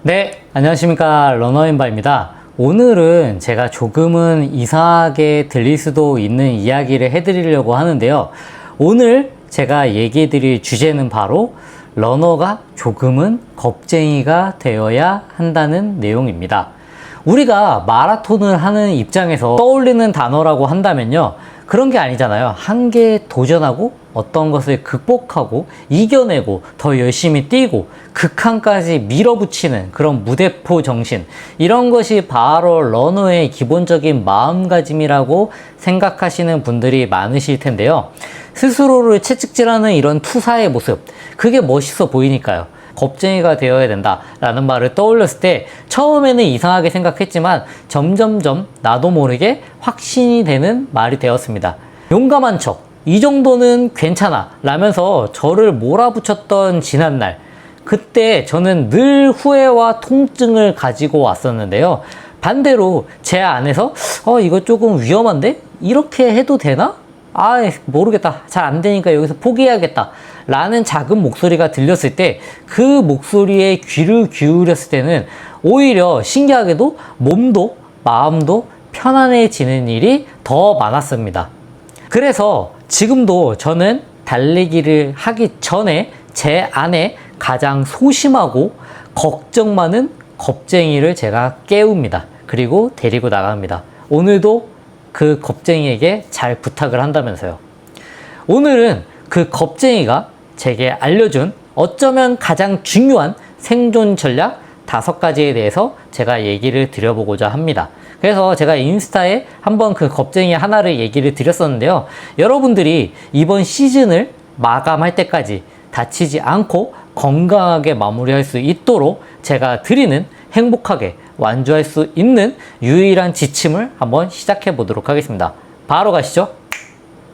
네, 안녕하십니까. 러너앤바입니다. 오늘은 제가 조금은 이상하게 들릴 수도 있는 이야기를 해드리려고 하는데요. 오늘 제가 얘기해 드릴 주제는 바로 러너가 조금은 겁쟁이가 되어야 한다는 내용입니다. 우리가 마라톤을 하는 입장에서 떠올리는 단어라고 한다면요, 그런 게 아니잖아요. 한계에 도전하고 어떤 것을 극복하고 이겨내고 더 열심히 뛰고 극한까지 밀어붙이는 그런 무대포 정신, 이런 것이 바로 러너의 기본적인 마음가짐이라고 생각하시는 분들이 많으실 텐데요. 스스로를 채찍질하는 이런 투사의 모습, 그게 멋있어 보이니까요. 겁쟁이가 되어야 된다 라는 말을 떠올렸을 때 처음에는 이상하게 생각했지만 점점점 나도 모르게 확신이 되는 말이 되었습니다. 용감한 척, 이 정도는 괜찮아 라면서 저를 몰아붙였던 지난날, 그때 저는 늘 후회와 통증을 가지고 왔었는데요. 반대로 제 안에서 이거 조금 위험한데? 이렇게 해도 되나? 모르겠다. 잘 안 되니까 여기서 포기해야겠다 라는 작은 목소리가 들렸을 때, 그 목소리에 귀를 기울였을 때는 오히려 신기하게도 몸도 마음도 편안해지는 일이 더 많았습니다. 그래서 지금도 저는 달리기를 하기 전에 제 안에 가장 소심하고 걱정 많은 겁쟁이를 제가 깨웁니다. 그리고 데리고 나갑니다. 오늘도 그 겁쟁이에게 잘 부탁을 한다면서요. 오늘은 그 겁쟁이가 제게 알려준 어쩌면 가장 중요한 생존 전략 5가지에 대해서 제가 얘기를 드려보고자 합니다. 그래서 제가 인스타에 한번 그 겁쟁이 하나를 얘기를 드렸었는데요. 여러분들이 이번 시즌을 마감할 때까지 다치지 않고 건강하게 마무리할 수 있도록 제가 드리는, 행복하게 완주할 수 있는 유일한 지침을 한번 시작해 보도록 하겠습니다. 바로 가시죠.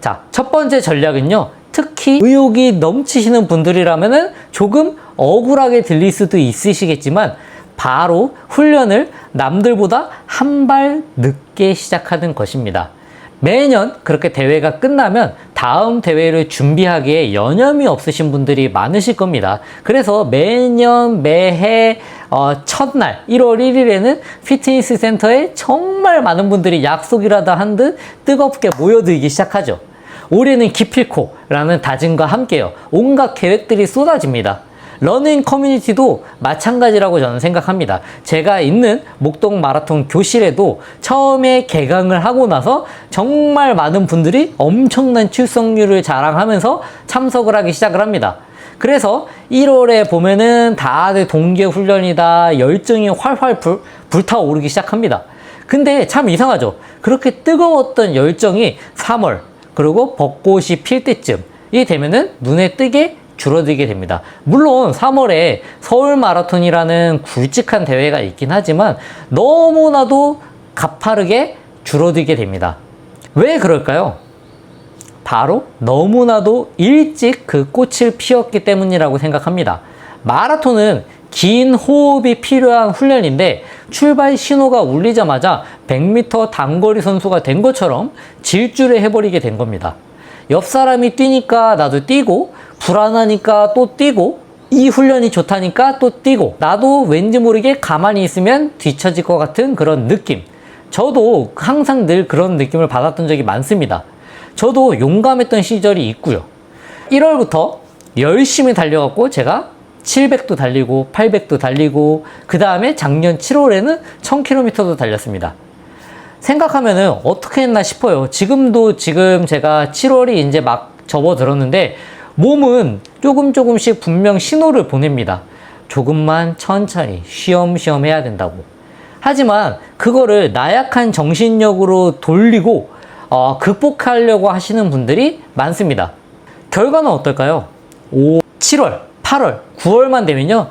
자, 첫 번째 전략은요, 특히 의욕이 넘치시는 분들이라면은 조금 억울하게 들릴 수도 있으시겠지만, 바로 훈련을 남들보다 한 발 늦게 시작하는 것입니다. 매년 그렇게 대회가 끝나면 다음 대회를 준비하기에 여념이 없으신 분들이 많으실 겁니다. 그래서 매년 매해 첫날 1월 1일에는 피트니스 센터에 정말 많은 분들이 약속이라도 한 듯 뜨겁게 모여들기 시작하죠. 올해는 기필코라는 다짐과 함께요, 온갖 계획들이 쏟아집니다. 러닝 커뮤니티도 마찬가지라고 저는 생각합니다. 제가 있는 목동 마라톤 교실에도 처음에 개강을 하고 나서 정말 많은 분들이 엄청난 출석률을 자랑하면서 참석을 하기 시작을 합니다. 그래서 1월에 보면은 다들 동계훈련이다, 열정이 활활 불타오르기 시작합니다. 근데 참 이상하죠. 그렇게 뜨거웠던 열정이 3월, 그리고 벚꽃이 필 때쯤이 되면은 눈에 띄게 줄어들게 됩니다. 물론 3월에 서울 마라톤이라는 굵직한 대회가 있긴 하지만 너무나도 가파르게 줄어들게 됩니다. 왜 그럴까요? 바로 너무나도 일찍 그 꽃을 피웠기 때문이라고 생각합니다. 마라톤은 긴 호흡이 필요한 훈련인데, 출발 신호가 울리자마자 100m 단거리 선수가 된 것처럼 질주를 해버리게 된 겁니다. 옆 사람이 뛰니까 나도 뛰고, 불안하니까 또 뛰고, 이 훈련이 좋다니까 또 뛰고, 나도 왠지 모르게 가만히 있으면 뒤처질 것 같은 그런 느낌. 저도 항상 늘 그런 느낌을 받았던 적이 많습니다. 저도 용감했던 시절이 있고요. 1월부터 열심히 달려갖고 제가 700도 달리고 800도 달리고, 그 다음에 작년 7월에는 1000km도 달렸습니다. 생각하면은 어떻게 했나 싶어요. 지금 제가 7월이 이제 막 접어들었는데 몸은 조금씩 분명 신호를 보냅니다. 조금만 천천히 쉬엄쉬엄 해야 된다고. 하지만 그거를 나약한 정신력으로 돌리고 극복하려고 하시는 분들이 많습니다. 결과는 어떨까요? 7월, 8월, 9월만 되면요,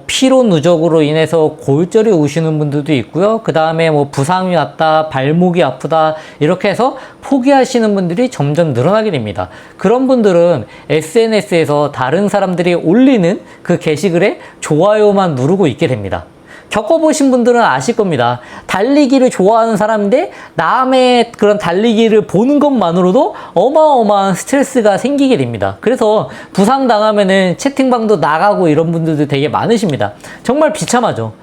피로 누적으로 인해서 골절이 오시는 분들도 있고요. 그 다음에 부상이 왔다, 발목이 아프다, 이렇게 해서 포기하시는 분들이 점점 늘어나게 됩니다. 그런 분들은 SNS에서 다른 사람들이 올리는 그 게시글에 좋아요만 누르고 있게 됩니다. 겪어보신 분들은 아실 겁니다. 달리기를 좋아하는 사람인데 남의 그런 달리기를 보는 것만으로도 어마어마한 스트레스가 생기게 됩니다. 그래서 부상당하면은 채팅방도 나가고 이런 분들도 되게 많으십니다. 정말 비참하죠.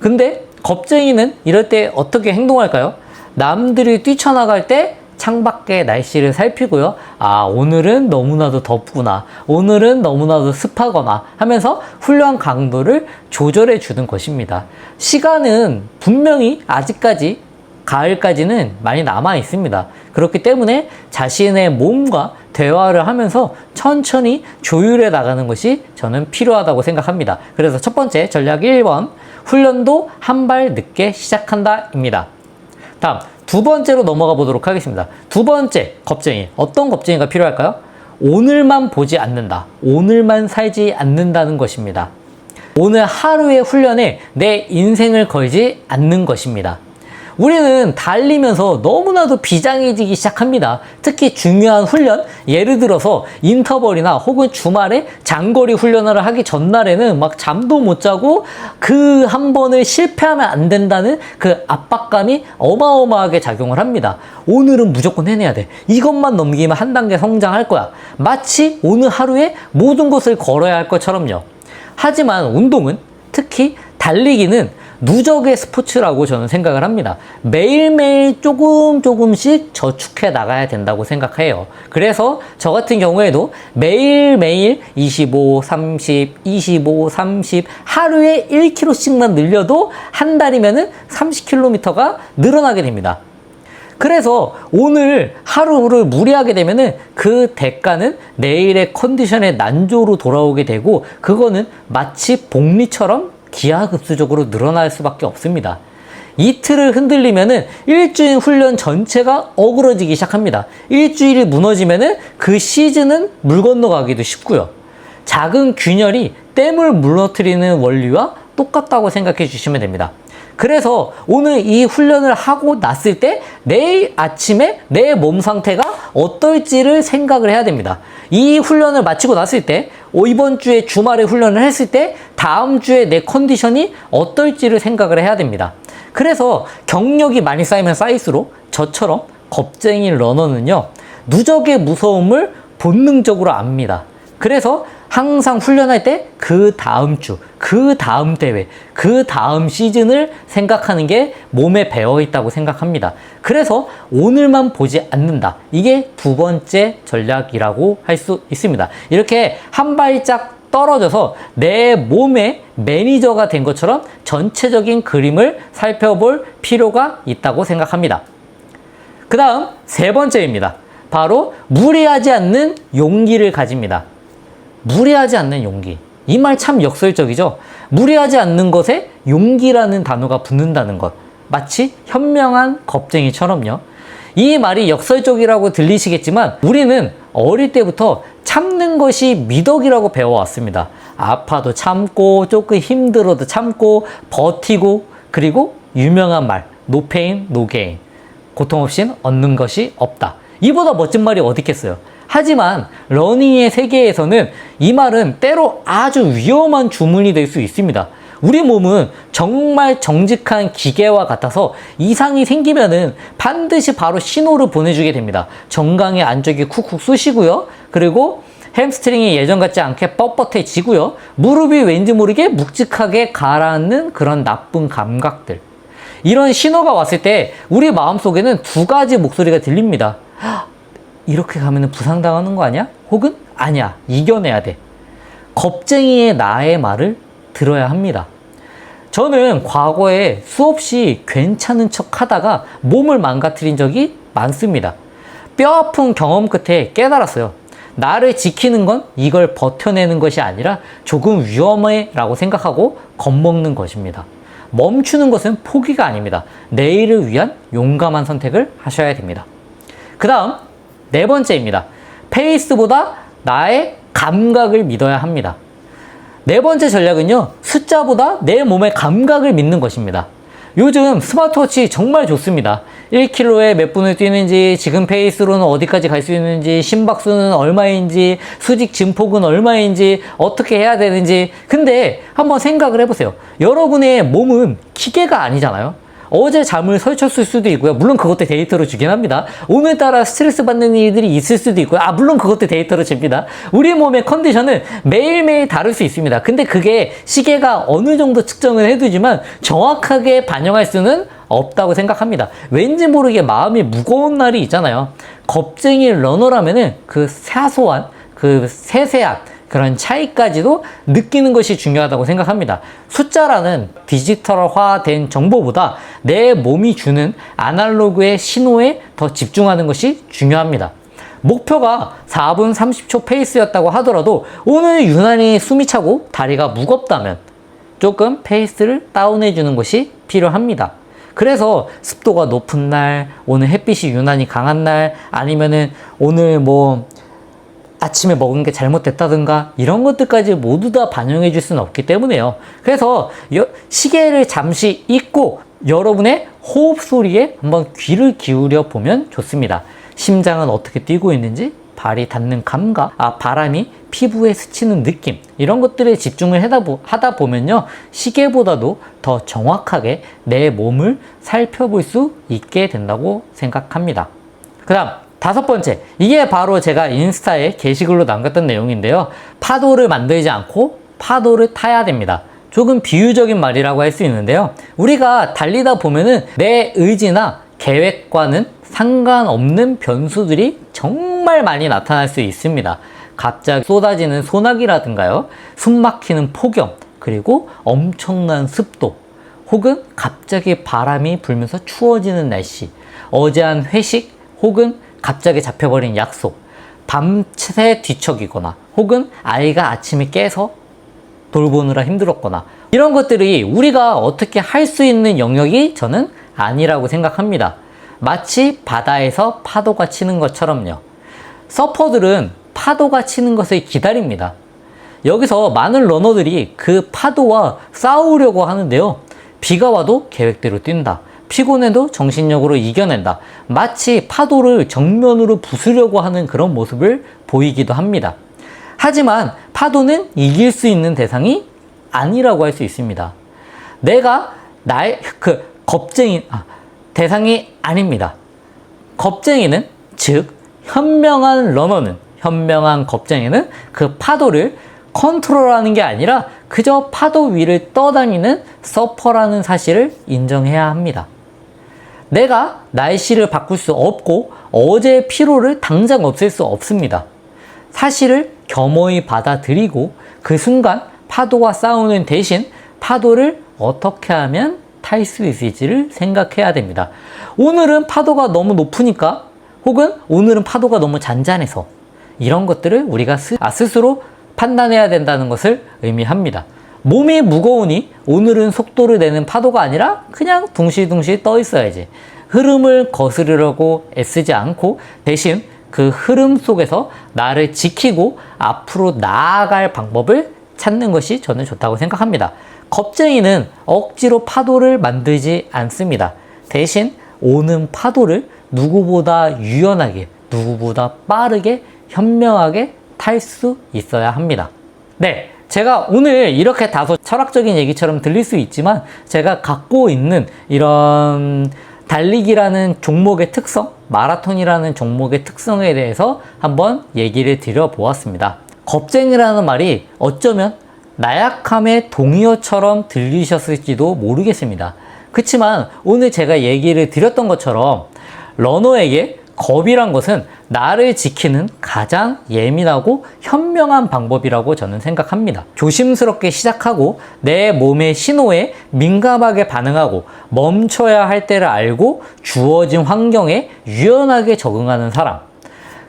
근데 겁쟁이는 이럴 때 어떻게 행동할까요? 남들이 뛰쳐나갈 때 창밖의 날씨를 살피고요. 아, 오늘은 너무나도 덥구나. 오늘은 너무나도 습하거나 하면서 훈련 강도를 조절해 주는 것입니다. 시간은 분명히 아직까지 가을까지는 많이 남아 있습니다. 그렇기 때문에 자신의 몸과 대화를 하면서 천천히 조율해 나가는 것이 저는 필요하다고 생각합니다. 그래서 첫 번째 전략 1번, 훈련도 한 발 늦게 시작한다 입니다. 다음 두 번째로 넘어가 보도록 하겠습니다. 두 번째 겁쟁이, 어떤 겁쟁이가 필요할까요? 오늘만 보지 않는다, 오늘만 살지 않는다는 것입니다. 오늘 하루의 훈련에 내 인생을 걸지 않는 것입니다. 우리는 달리면서 너무나도 비장해지기 시작합니다. 특히 중요한 훈련, 예를 들어서 인터벌이나 혹은 주말에 장거리 훈련을 하기 전날에는 막 잠도 못 자고 그 한 번을 실패하면 안 된다는 그 압박감이 어마어마하게 작용을 합니다. 오늘은 무조건 해내야 돼. 이것만 넘기면 한 단계 성장할 거야. 마치 오늘 하루에 모든 것을 걸어야 할 것처럼요. 하지만 운동은, 특히 달리기는 누적의 스포츠라고 저는 생각을 합니다. 매일매일 조금씩 저축해 나가야 된다고 생각해요. 그래서 저 같은 경우에도 매일매일 25, 30, 25, 30 하루에 1kg씩만 늘려도 한 달이면은 30km가 늘어나게 됩니다. 그래서 오늘 하루를 무리하게 되면은 그 대가는 내일의 컨디션의 난조로 돌아오게 되고, 그거는 마치 복리처럼 기하급수적으로 늘어날 수밖에 없습니다. 이틀을 흔들리면은 일주일 훈련 전체가 어그러지기 시작합니다. 일주일이 무너지면은 그 시즌은 물 건너가기도 쉽고요. 작은 균열이 댐을 무너뜨리는 원리와 똑같다고 생각해 주시면 됩니다. 그래서 오늘 이 훈련을 하고 났을 때 내일 아침에 내 몸 상태가 어떨지를 생각을 해야 됩니다. 이 훈련을 마치고 났을 때, 이번 주에 주말에 훈련을 했을 때 다음 주에 내 컨디션이 어떨지를 생각을 해야 됩니다. 그래서 경력이 많이 쌓이면 쌓일수록 저처럼 겁쟁이 러너는요, 누적의 무서움을 본능적으로 압니다. 그래서 항상 훈련할 때 그 다음 주, 그 다음 대회, 그 다음 시즌을 생각하는 게 몸에 배어 있다고 생각합니다. 그래서 오늘만 보지 않는다. 이게 두 번째 전략이라고 할 수 있습니다. 이렇게 한 발짝 떨어져서 내 몸의 매니저가 된 것처럼 전체적인 그림을 살펴볼 필요가 있다고 생각합니다. 그 다음 세 번째입니다. 바로 무리하지 않는 용기를 가집니다. 무리하지 않는 용기. 이 말 참 역설적이죠. 무리하지 않는 것에 용기라는 단어가 붙는다는 것. 마치 현명한 겁쟁이처럼요. 이 말이 역설적이라고 들리시겠지만 우리는 어릴 때부터 참는 것이 미덕이라고 배워왔습니다. 아파도 참고, 조금 힘들어도 참고, 버티고, 그리고 유명한 말, no pain, no gain. 고통 없인 얻는 것이 없다. 이보다 멋진 말이 어디 있겠어요. 하지만 러닝의 세계에서는 이 말은 때로 아주 위험한 주문이 될 수 있습니다. 우리 몸은 정말 정직한 기계와 같아서 이상이 생기면은 반드시 바로 신호를 보내주게 됩니다. 정강이 안쪽이 쿡쿡 쑤시고요. 그리고 햄스트링이 예전 같지 않게 뻣뻣해지고요. 무릎이 왠지 모르게 묵직하게 가라앉는 그런 나쁜 감각들. 이런 신호가 왔을 때 우리 마음속에는 두 가지 목소리가 들립니다. 이렇게 가면은 부상당하는 거 아니야? 혹은 아니야, 이겨내야 돼. 겁쟁이의 나의 말을 들어야 합니다. 저는 과거에 수없이 괜찮은 척 하다가 몸을 망가뜨린 적이 많습니다. 뼈아픈 경험 끝에 깨달았어요. 나를 지키는 건 이걸 버텨내는 것이 아니라 조금 위험해 라고 생각하고 겁먹는 것입니다. 멈추는 것은 포기가 아닙니다. 내일을 위한 용감한 선택을 하셔야 됩니다. 그 다음 네 번째입니다. 페이스보다 나의 감각을 믿어야 합니다. 네 번째 전략은요, 숫자보다 내 몸의 감각을 믿는 것입니다. 요즘 스마트워치 정말 좋습니다. 1km에 몇 분을 뛰는지, 지금 페이스로는 어디까지 갈 수 있는지, 심박수는 얼마인지, 수직 증폭은 얼마인지, 어떻게 해야 되는지. 근데 한번 생각을 해보세요. 여러분의 몸은 기계가 아니잖아요. 어제 잠을 설쳤을 수도 있고요. 물론 그것도 데이터로 주긴 합니다. 오늘따라 스트레스 받는 일들이 있을 수도 있고요. 물론 그것도 데이터로 줍니다. 우리 몸의 컨디션은 매일매일 다를 수 있습니다. 근데 그게 시계가 어느 정도 측정을 해두지만 정확하게 반영할 수는 없다고 생각합니다. 왠지 모르게 마음이 무거운 날이 있잖아요. 겁쟁이 러너라면은 그 사소한, 그 세세한 그런 차이까지도 느끼는 것이 중요하다고 생각합니다. 숫자라는 디지털화된 정보보다 내 몸이 주는 아날로그의 신호에 더 집중하는 것이 중요합니다. 목표가 4분 30초 페이스였다고 하더라도 오늘 유난히 숨이 차고 다리가 무겁다면 조금 페이스를 다운해 주는 것이 필요합니다. 그래서 습도가 높은 날, 오늘 햇빛이 유난히 강한 날, 아니면은 오늘 아침에 먹은 게 잘못됐다든가 이런 것들까지 모두 다 반영해 줄 수는 없기 때문에요. 그래서 시계를 잠시 잊고 여러분의 호흡 소리에 한번 귀를 기울여 보면 좋습니다. 심장은 어떻게 뛰고 있는지, 발이 닿는 감각, 바람이 피부에 스치는 느낌, 이런 것들에 집중을 하다 보면요, 시계보다도 더 정확하게 내 몸을 살펴볼 수 있게 된다고 생각합니다. 그 다음 5번째, 이게 바로 제가 인스타에 게시글로 남겼던 내용인데요. 파도를 만들지 않고 파도를 타야 됩니다. 조금 비유적인 말이라고 할 수 있는데요. 우리가 달리다 보면은 내 의지나 계획과는 상관없는 변수들이 정말 많이 나타날 수 있습니다. 갑자기 쏟아지는 소나기라든가요, 숨막히는 폭염, 그리고 엄청난 습도, 혹은 갑자기 바람이 불면서 추워지는 날씨, 어제 한 회식, 혹은 갑자기 잡혀버린 약속, 밤새 뒤척이거나, 혹은 아이가 아침에 깨서 돌보느라 힘들었거나, 이런 것들이 우리가 어떻게 할 수 있는 영역이 저는 아니라고 생각합니다. 마치 바다에서 파도가 치는 것처럼요. 서퍼들은 파도가 치는 것을 기다립니다. 여기서 많은 러너들이 그 파도와 싸우려고 하는데요. 비가 와도 계획대로 뛴다. 피곤해도 정신력으로 이겨낸다. 마치 파도를 정면으로 부수려고 하는 그런 모습을 보이기도 합니다. 하지만 파도는 이길 수 있는 대상이 아니라고 할 수 있습니다. 내가 대상이 아닙니다. 겁쟁이는, 즉 현명한 러너는, 현명한 겁쟁이는 그 파도를 컨트롤하는 게 아니라 그저 파도 위를 떠다니는 서퍼라는 사실을 인정해야 합니다. 내가 날씨를 바꿀 수 없고 어제의 피로를 당장 없앨 수 없습니다. 사실을 겸허히 받아들이고 그 순간 파도와 싸우는 대신 파도를 어떻게 하면 탈 수 있을지를 생각해야 됩니다. 오늘은 파도가 너무 높으니까, 혹은 오늘은 파도가 너무 잔잔해서, 이런 것들을 우리가 스스로 판단해야 된다는 것을 의미합니다. 몸이 무거우니 오늘은 속도를 내는 파도가 아니라 그냥 둥실둥실 떠 있어야지. 흐름을 거스르려고 애쓰지 않고 대신 그 흐름 속에서 나를 지키고 앞으로 나아갈 방법을 찾는 것이 저는 좋다고 생각합니다. 겁쟁이는 억지로 파도를 만들지 않습니다. 대신 오는 파도를 누구보다 유연하게, 누구보다 빠르게, 현명하게 탈 수 있어야 합니다. 네, 제가 오늘 이렇게 다소 철학적인 얘기처럼 들릴 수 있지만 제가 갖고 있는 이런 달리기라는 종목의 특성, 마라톤이라는 종목의 특성에 대해서 한번 얘기를 드려보았습니다. 겁쟁이라는 말이 어쩌면 나약함의 동의어처럼 들리셨을지도 모르겠습니다. 그렇지만 오늘 제가 얘기를 드렸던 것처럼 러너에게 겁이란 것은 나를 지키는 가장 예민하고 현명한 방법이라고 저는 생각합니다. 조심스럽게 시작하고 내 몸의 신호에 민감하게 반응하고 멈춰야 할 때를 알고 주어진 환경에 유연하게 적응하는 사람,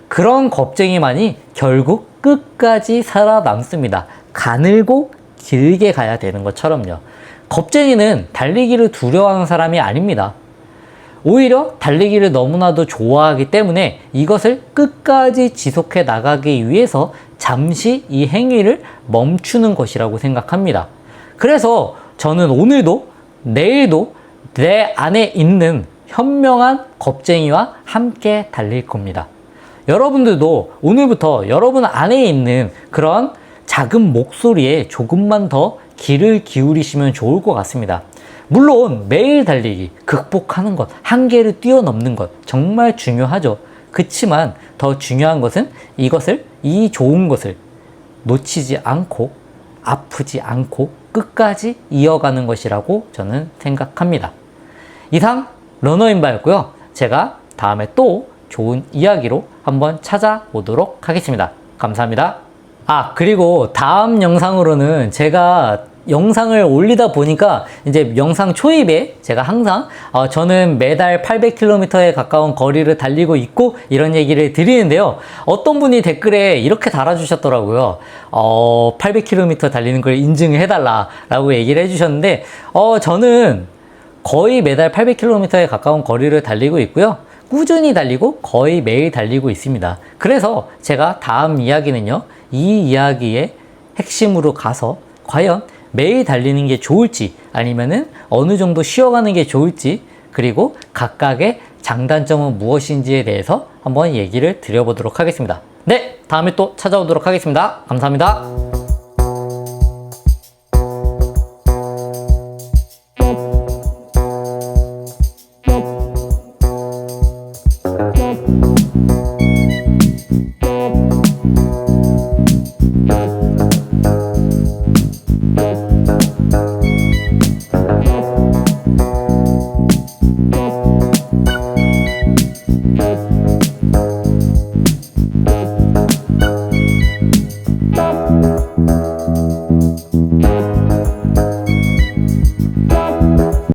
그런 겁쟁이만이 결국 끝까지 살아남습니다. 가늘고 길게 가야 되는 것처럼요. 겁쟁이는 달리기를 두려워하는 사람이 아닙니다. 오히려 달리기를 너무나도 좋아하기 때문에 이것을 끝까지 지속해 나가기 위해서 잠시 이 행위를 멈추는 것이라고 생각합니다. 그래서 저는 오늘도 내일도 내 안에 있는 현명한 겁쟁이와 함께 달릴 겁니다. 여러분들도 오늘부터 여러분 안에 있는 그런 작은 목소리에 조금만 더 귀를 기울이시면 좋을 것 같습니다. 물론 매일 달리기, 극복하는 것, 한계를 뛰어넘는 것 정말 중요하죠. 그치만 더 중요한 것은 이 좋은 것을 놓치지 않고 아프지 않고 끝까지 이어가는 것이라고 저는 생각합니다. 이상 러너인바였고요. 제가 다음에 또 좋은 이야기로 한번 찾아오도록 하겠습니다. 감사합니다. 그리고 다음 영상으로는 제가 영상을 올리다 보니까 이제 영상 초입에 제가 항상 저는 매달 800km에 가까운 거리를 달리고 있고 이런 얘기를 드리는데요. 어떤 분이 댓글에 이렇게 달아주셨더라고요. 800km 달리는 걸 인증해달라 라고 얘기를 해주셨는데 저는 거의 매달 800km에 가까운 거리를 달리고 있고요. 꾸준히 달리고 거의 매일 달리고 있습니다. 그래서 제가 다음 이야기는요, 이 이야기의 핵심으로 가서 과연 매일 달리는 게 좋을지 아니면은 어느 정도 쉬어가는 게 좋을지 그리고 각각의 장단점은 무엇인지에 대해서 한번 얘기를 드려보도록 하겠습니다. 네, 다음에 또 찾아오도록 하겠습니다. 감사합니다.